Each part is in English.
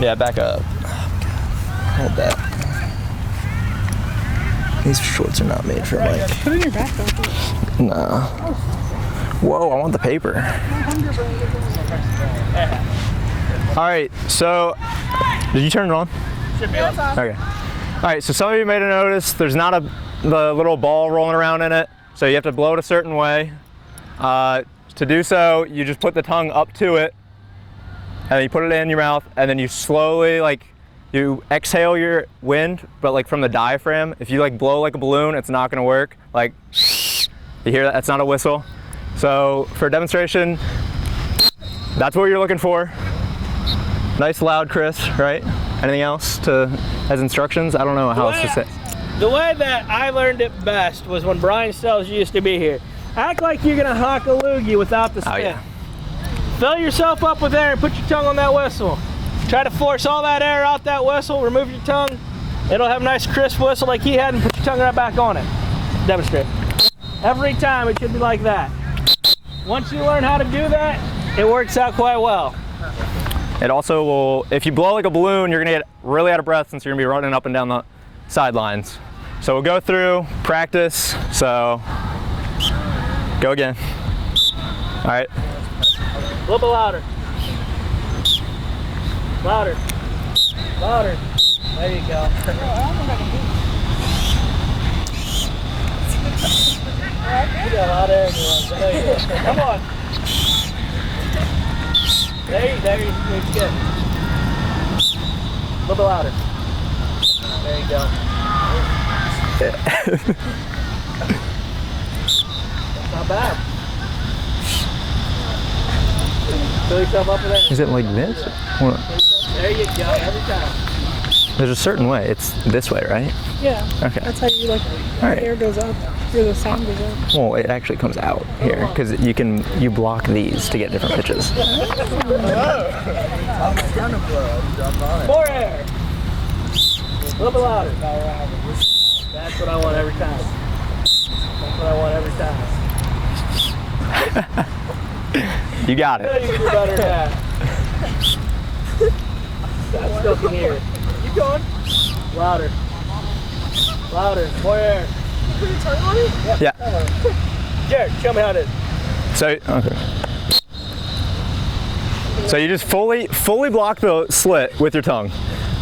Yeah, back up. Hold that. These shorts are not made for Mike. Put it in your backpack. Nah. Whoa, I want the paper. All right, so did you turn it on? Should be on. Okay. All right, so some of you may have noticed there's not the little ball rolling around in it, so you have to blow it a certain way. To do so, you just put the tongue up to it, and you put it in your mouth, and then you slowly, like, you exhale your wind, but like from the diaphragm. If you like blow like a balloon, it's not gonna work. Like, you hear that? That's not a whistle. So for a demonstration, that's what you're looking for. Nice, loud, crisp, right? Anything else as instructions? I don't know how else to say. The way that I learned it best was when Brian Stells used to be here. Act like you're gonna hock a loogie without the spin. Oh, yeah. Fill yourself up with air and put your tongue on that whistle. Try to force all that air out that whistle, remove your tongue. It'll have a nice crisp whistle like he had, and put your tongue right back on it. Demonstrate. Every time it should be like that. Once you learn how to do that, it works out quite well. It also will, if you blow like a balloon, you're gonna get really out of breath since you're gonna be running up and down the sidelines. So we'll go through, practice, so go again. All right. A little bit louder. Louder. Louder. There you go. You got a lot of air in your lungs. I know you do. Come on. There you go. Good. A little bit louder. There you go. That's not bad. Fill yourself up with air. Is it like this? There you go. Every time. There's a certain way. It's this way, right? Yeah. Okay. That's how you like. All right. Air goes up, or the sound goes up. Well, it actually comes out here because you block these to get different pitches. More air. A little bit louder. That's what I want every time. That's what I want every time. You got it. You can do better than that. I still can hear it. Keep going. Louder. Louder. More air. Put your tongue on it? Yeah. Jared, show me how it is. So, okay. So you just fully block the slit with your tongue,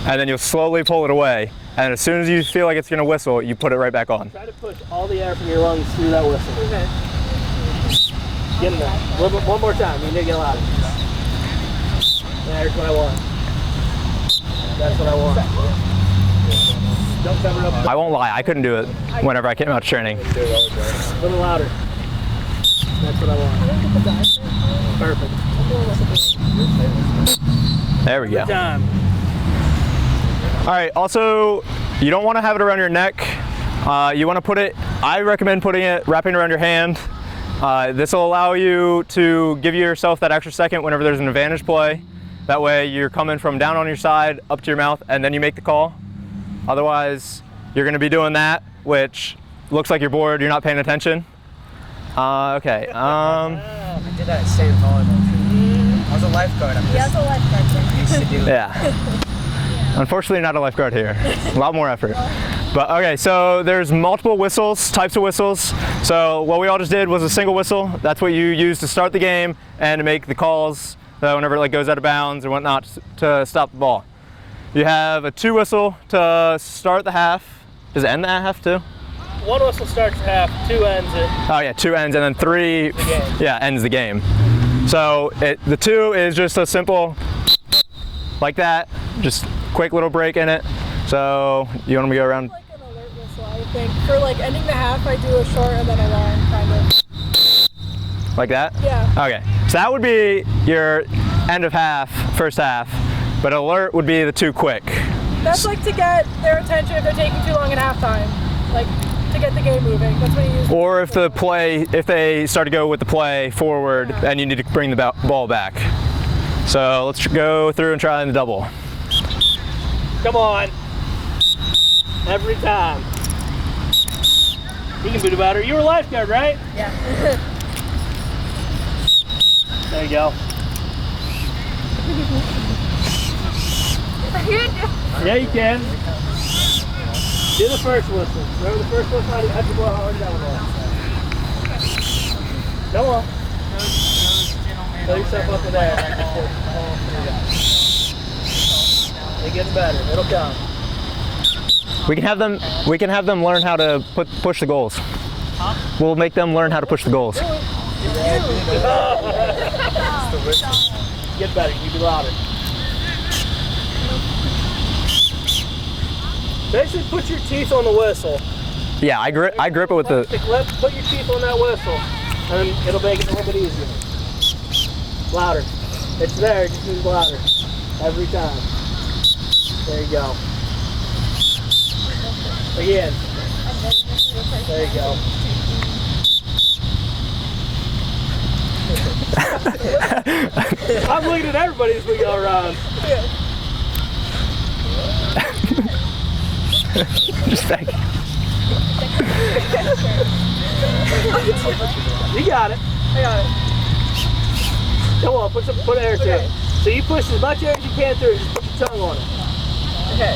and then you'll slowly pull it away. And as soon as you feel like it's gonna whistle, you put it right back on. Try to push all the air from your lungs through that whistle. Okay. Get in there. One more time. You need to get louder. There's what I want. That's what I want. Don't cover it up. I won't lie, I couldn't do it whenever I came out to training. A little louder. That's what I want. Perfect. There we go. Good time. All right, also, you don't want to have it around your neck. You want to put it, I recommend wrapping it around your hand. This will allow you to give yourself that extra second whenever there's an advantage play. That way you're coming from down on your side up to your mouth and then you make the call. Otherwise, you're going to be doing that, which looks like you're bored, you're not paying attention. Okay. I did that at sand volleyball. I was a lifeguard. Yeah, it's a lifeguard thing. I used to do it. Yeah. Unfortunately, not a lifeguard here. A lot more effort. But okay, so there's multiple whistles, types of whistles. So what we all just did was a single whistle. That's what you use to start the game and to make the calls whenever it like goes out of bounds or whatnot to stop the ball. You have a two whistle to start the half. Does it end the half too? One whistle starts half, two ends it. Oh yeah, two ends, and then three, yeah, ends the game. So the two is just a simple, like that, just quick little break in it. So you want me to go around? Like an alert whistle, I think. For like ending the half, I do a short and then a long, kind of. Like that? Yeah. Okay, so that would be your end of half, first half, but alert would be the two quick. That's like to get their attention if they're taking too long at halftime. Like to get the game moving. That's what you use. Or if they start to go with the play forward and you need to bring the ball back. So let's go through and try the double. Come on. Every time. You can do better. You were a lifeguard, right? Yeah. There you go. Yeah, you can. Do the first whistle. Remember the first whistle? I have to blow hard down there. Come on. Pull yourself up to there. It gets better. It'll come. We can have them learn how to push the goals. We'll make them learn how to push the goals. Get better. You be louder. Basically, put your teeth on the whistle. Yeah, I grip it with the. Put your teeth on that whistle, and it'll make it a little bit easier. Louder. It's there. It just needs louder every time. There you go. Again. There you go. I'm looking at everybody as we go around. Just back. You got it. I got it. Come on, put air to it. So you push as much air as you can through it. Just put your tongue on it. Okay.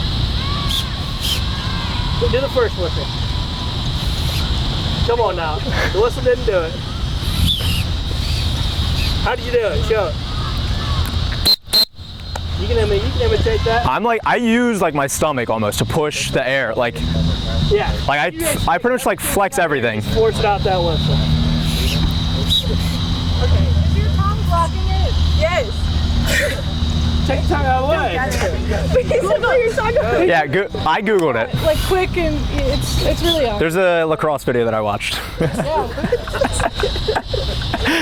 Do the first whistle. Come on now. The whistle didn't do it. How did you do it? Show it. You can imitate that. I use like my stomach almost to push the air. Like Yeah. I pretty much like flex everything. Force it out that whistle. Okay. Is your tongue blocking it? Yes. Take your tongue out of the way. Yeah, I googled it. Like quick and it's really on. There's a lacrosse video that I watched.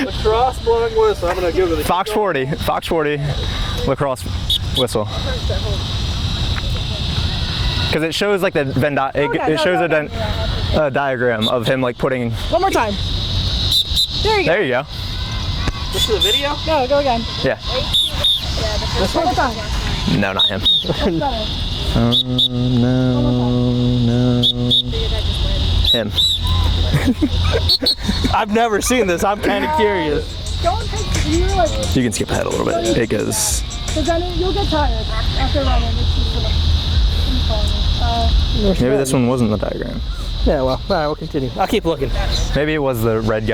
Lacrosse blowing whistle. I'm gonna Google it. Fox 40 lacrosse whistle. Because it shows like the Venn it shows a diagram of him like putting. One more time. There you go. There you go. This is a video? No, go again. Yeah. One more time. No, not him. No. Him. I've never seen this. I'm kind of curious. Don't take you like. You can skip ahead a little bit. It goes. Because then you'll get tired after running. It's just Maybe this one wasn't the diagram. Yeah, well, all right, we'll continue. I'll keep looking. Maybe it was the red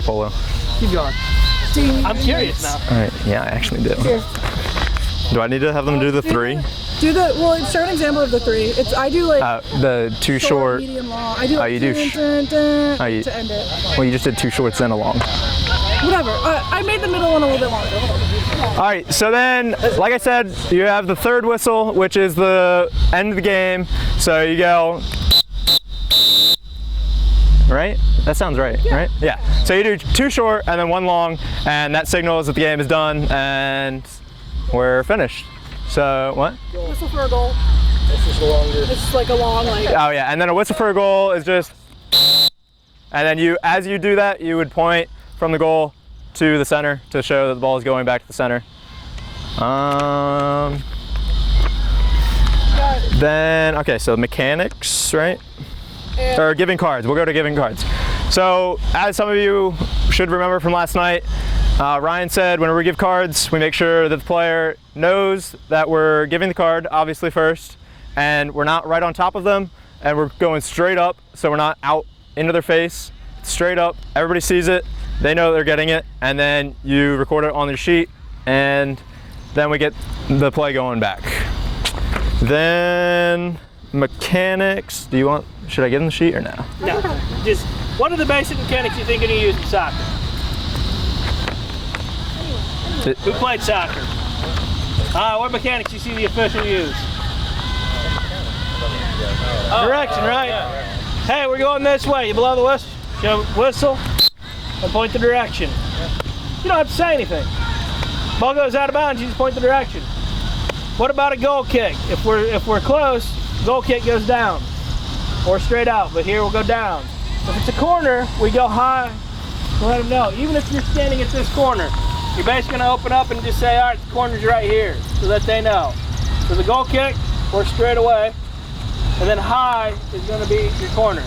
polo. Keep going. I'm curious now. All right. Yeah, I actually do. Here. Do I need to have them do the 3? Show an example of the 3. I do like the 2 short. medium, long. I do like you do to end it. Well, you just did 2 shorts and a long. Whatever. I made the middle one a little bit longer. All right, so then, like I said, you have the 3rd whistle, which is the end of the game. So you go, right? That sounds right, right? Yeah. So you do 2 short and then 1 long, and that signals that the game is done and we're finished. So what? Whistle for a goal. This is longer. It's like a long like. Oh yeah, and then a whistle for a goal is just, and then as you do that, you would point from the goal to the center to show that the ball is going back to the center. Then, okay, so mechanics, right? Or giving cards, we'll go to giving cards. So, as some of you should remember from last night, Ryan said whenever we give cards, we make sure that the player knows that we're giving the card, obviously first, and we're not right on top of them, and we're going straight up, so we're not out into their face, straight up, everybody sees it, they know they're getting it, and then you record it on their sheet, and then we get the play going back. Then mechanics, should I give them the sheet or no? No, just what are the basic mechanics you think you're going to use in soccer? Who played soccer? What mechanics you see the official use? Direction, right? Hey, we're going this way. You blow the whistle, show whistle, and point the direction. You don't have to say anything. Ball goes out of bounds, you just point the direction. What about a goal kick? If we're close, goal kick goes down or straight out, but here we'll go down. If it's a corner, we go high. We'll let them know. Even if you're standing at this corner, you're basically going to open up and just say, all right, the corner's right here, so that they know. So the goal kick, or straight away, and then high is going to be your corner.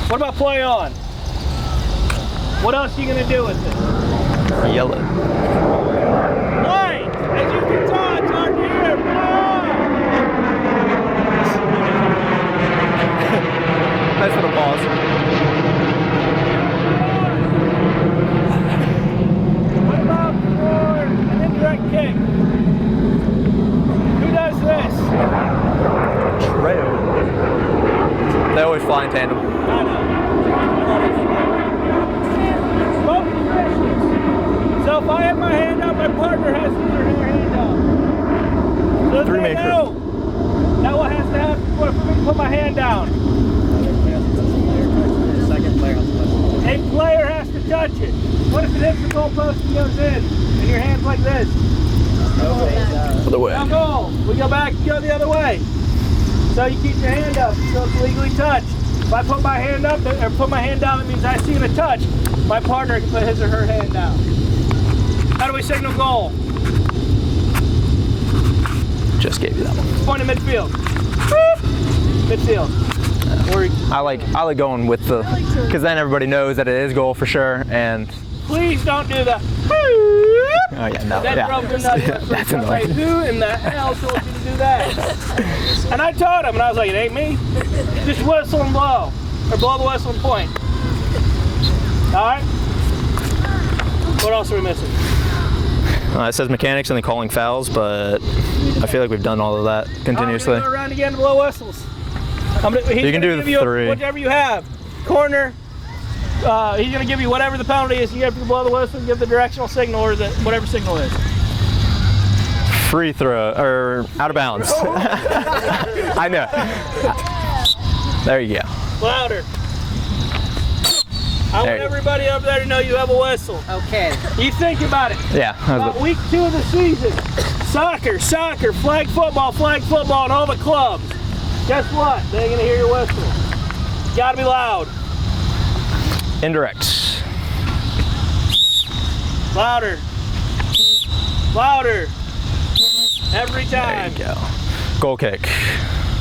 What about play on? What else are you going to do with it? Yell it. Play! As you can tell, it's hard to hear. Play on! Nice little pause. What about for an indirect kick? Who does this? Trail. They always fly in tandem. I know. Both positions. So if I have my hand up, my partner has her hand up. So Three they makers. know. Now what has to happen for me to put my hand down? Second player has to touch A player has to touch it. What if it hits the goalpost and goes in? And your hand's like this? Other way. Now goal. We go back and go the other way. So you keep your hand up so it's legally touched. If I put my hand up or put my hand down, it means I see the touch. My partner can put his or her hand down. How do we signal goal? Just gave you that one. Point in midfield. Midfield. Or I like going with the, because then everybody knows that it is goal for sure. And please don't do that. oh yeah, no, That broke the nut. yeah, that's I was like, annoying. who in the hell told you to do that? And I taught him, and I was like, it ain't me. Just whistle and blow. Or blow the whistle and point. Alright? What else are we missing? It says mechanics and then calling fouls, but I feel like we've done all of that continuously. Alright, we're gonna go around again to blow whistles. You can do the three. Whatever you have. Corner. He's going to give you whatever the penalty is. You have to blow the whistle and give the directional signal or whatever signal is. Free throw, or out of bounds. I know. There you go. Louder. I want everybody up there to know you have a whistle. Okay. You think about it. Yeah. About week 2 of the season. Soccer, flag football, and all the clubs. Guess what? They ain't going to hear your whistle. You got to be loud. Indirect. Louder. Louder. Every time. There you go. Goal kick.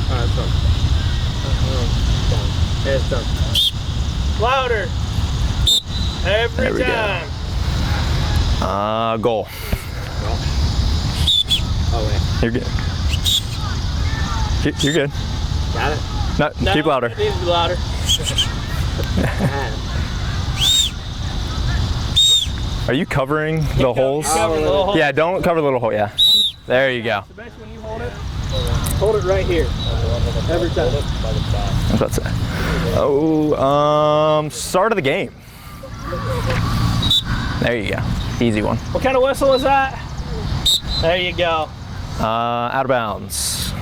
Alright, it's done. It's done. Louder. Every There we go. time. Goal. Oh, wait. You're good. You're good. Got it? No, keep louder. It needs to be louder. Are you covering the holes? Cover the little hole. Yeah, don't cover the little hole. Yeah. There you go. So basically when you hold it right here. Every time. I was about to say. Oh, start of the game. There you go. Easy one. What kind of whistle is that? There you go. Out of bounds.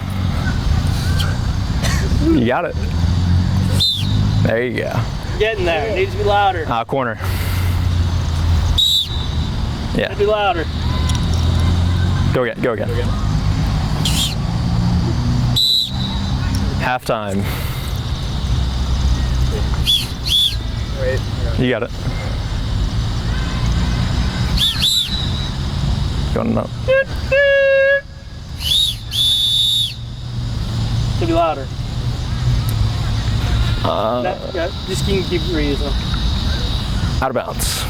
You got it. There you go. Getting there. It needs to be louder. Corner. Yeah. Needs to be louder. Go again. Go again. Halftime. Wait. You got it. Going up. To be louder. Just keep reading. Out of bounds.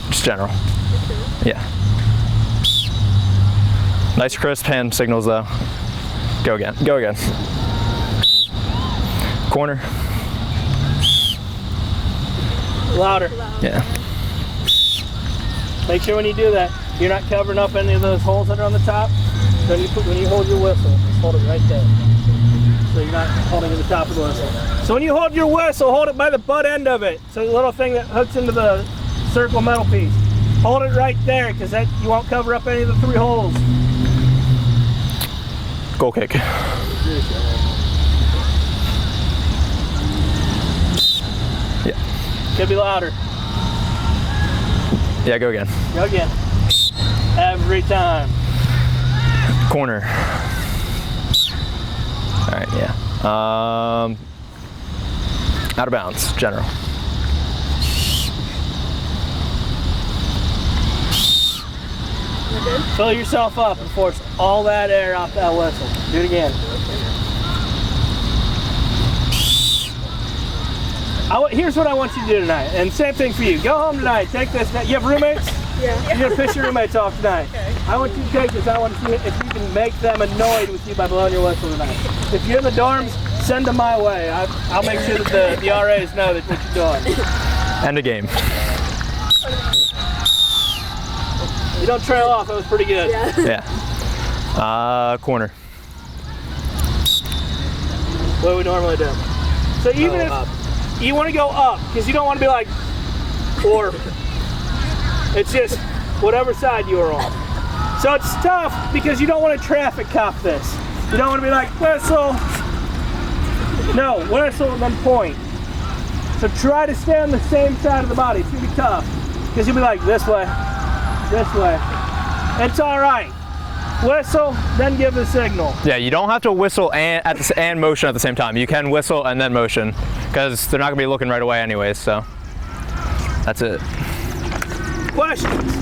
Just general. Yeah. Nice crisp hand signals though. Go again. Go again. Corner. Louder. Yeah. Make sure when you do that, you're not covering up any of those holes that are on the top. So when you hold your whistle, just hold it right there. So you're not holding at the top of the whistle. So when you hold your whistle, hold it by the butt end of it. So the little thing that hooks into the circle metal piece. Hold it right there, because that you won't cover up any of the 3 holes. Goal kick. Yeah. Could be louder. Yeah, go again. Go again. Every time. Corner. All right, yeah. Out of bounds, general. Fill yourself up and force all that air out that whistle. Do it again. Here's what I want you to do tonight, and same thing for you. Go home tonight, take this. You have roommates? Yeah. You're gonna piss your roommates off tonight. Okay. I want you to take this. I want to see if you can make them annoyed with you by blowing your whistle tonight. If you're in the dorms, send them my way. I'll make sure that the RAs know that what you're doing. End of game. You don't trail off. That was pretty good. Yeah. Corner. What do we normally do? So even if you want to go up, because you don't want to be like, or it's just whatever side you are on. So it's tough because you don't want to traffic cop this. You don't want to be like, whistle. No, whistle and then point. So try to stay on the same side of the body. It's going to be tough because you'll be like, this way. It's all right. Whistle, then give the signal. Yeah, you don't have to whistle and motion at the same time. You can whistle and then motion because they're not going to be looking right away anyways, so that's it. Questions?